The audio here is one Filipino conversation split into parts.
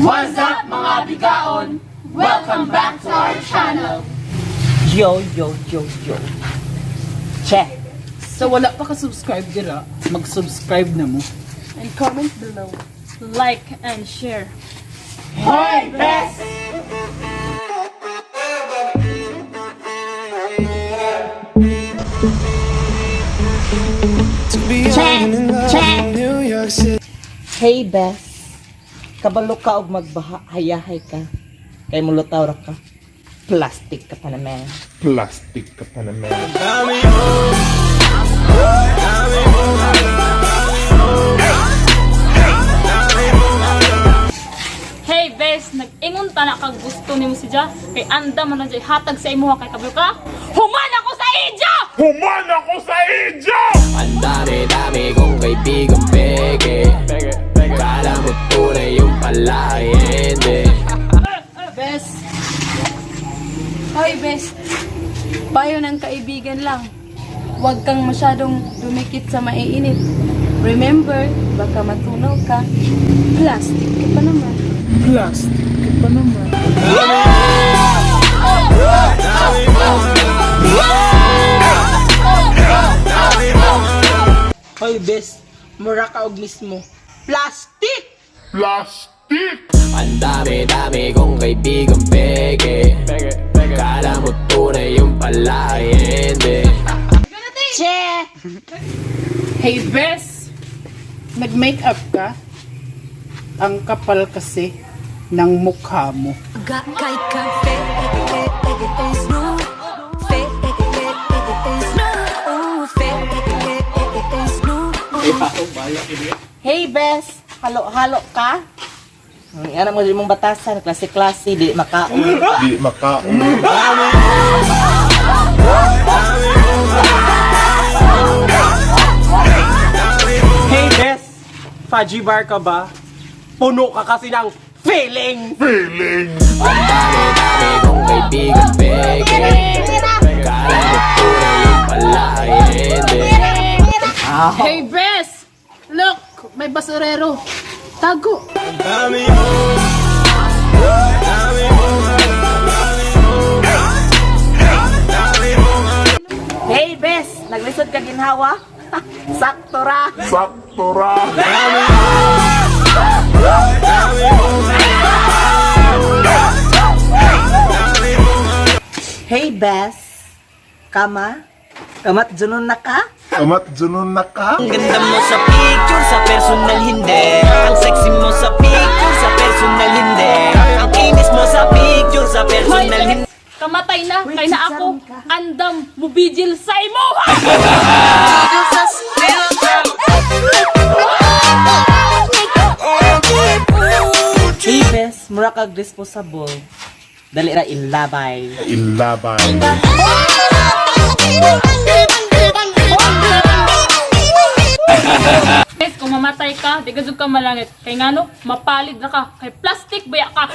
What's up mga bigaon? Welcome back to our channel. Yo. Che. So wala pa ka-subscribe dira, mag-subscribe na mo. And comment below. Like and share. Hoy, best! Hey Beth, kabalo ka og magbahayahay ka. Kay mulutaw ra ka. Plastic ka pa naman. Plastic ka pa naman. Hey bes, nag-ingon ta na kag gusto nimo si Ja. Kay anda man na jay hatag sa imo kay kabalo ka. Human ako sa idyo! Human ako sa idyo! Ang dami-dami kong kaibigang peke. Kala mo tunay yung pala ay hindi. Bes. Hoy bes. Payo ng kaibigan lang. Huwag kang masyadong dumikit sa maiinit. Remember, baka matunaw ka. Plastic ka pa naman. Plastic ka pa naman. Hoy Beth, mura ka og mismo. Plastic! Plastic! Ang dami-dami kong kaibigang peke. Kala mo tunay yung pala ay hindi. Che! Hey Bes, nag-makeup ka? Ang kapal kasi ng mukha mo. Kay kafe, no. Hey Beth, halo ka? Yan mo din mong batasan, klase-klase, di makaon. Di makaon. Hey Bes, Faji bar ka ba? Puno ka kasi ng feeling! Feeling! Ang dami-dami kong kaibigang peke. Kala mo tunay yung pala ay hindi. Hey Bes, look, may basurero. Tago. Hey Beth, naglisod ka ginhawa? Sakto ra. Sakto ra! Hey Beth, kamat junon na ka? Kamat junon na ka? Ang ganda mo sa picture, sa personal hindi. Ang sexy mo sa picture, sa personal hindi. Ang kinis mo sa picture, sa personal hindi. Kamatay na, kay na ako, andam, mubigil sa imo! Hey Beth, mura kag disposable. Dali ra ilabay. Ilabay. Bes, kung mamatay ka, di ka ka malangit. Kay ngano, mapalid na ka. Kay plastic baya ka.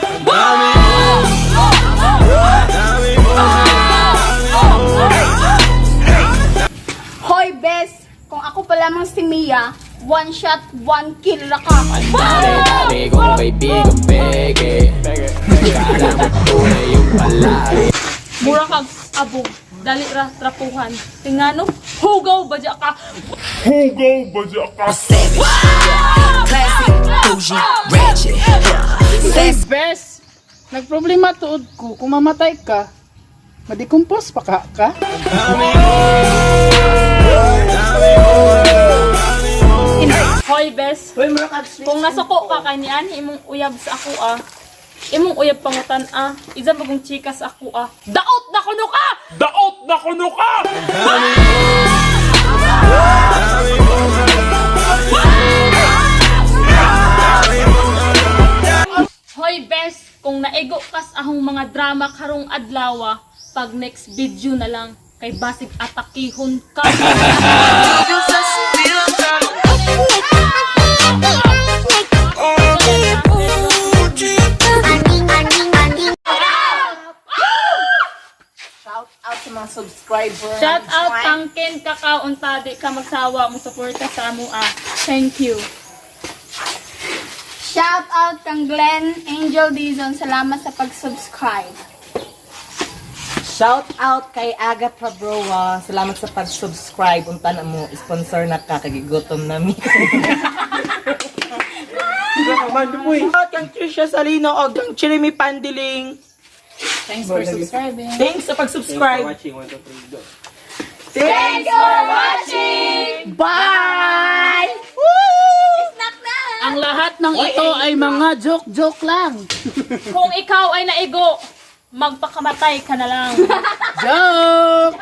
Hoy, best! Kung ako pa lamang si Mia, one shot, one kill na ka. Ang dami-dami kong kaibigang peke. Kala mo tunay yung pala ay Mura kag abog, dali ra trapuhan. Tingano, hugaw ba dya ka? Hugaw ba dya ka? Classic, bougie, ratchet. Hey Bes, nagproblema tuod ko. Kung mamatay ka, madikompose pa ka? Hoy, bes. Kung nasuko ka kanian, imong uyab sa ako Imong uyab pangutan Isa bagong chika sa ako Daot na kuno ka! Daot na kuno ka! Hoy, bes. Kung naigo kas ahong mga drama karong adlaw, pag next video na lang kay basig atakihon ka. Shout out sa mga subscribers. Shout out tangken kakaon tadi ka magsawa mo suporta sa amo Thank you. Shout out kang Glenn Angel Dizon. Salamat sa pag-subscribe. Shout out kay Aga Pabroa. Salamat sa pag-subscribe. Unta na mo, sponsor na ka, kagigutom namin. Shout out kang Trisha Salino o kang Chirimi Pandiling. Thanks for subscribing. Thanks sa pag-subscribe. Watching 1, 2, 3, go. Thanks for watching! Bye! Ang lahat ng ito ay mga joke-joke lang. Kung ikaw ay naigo, magpakamatay ka na lang. Joke!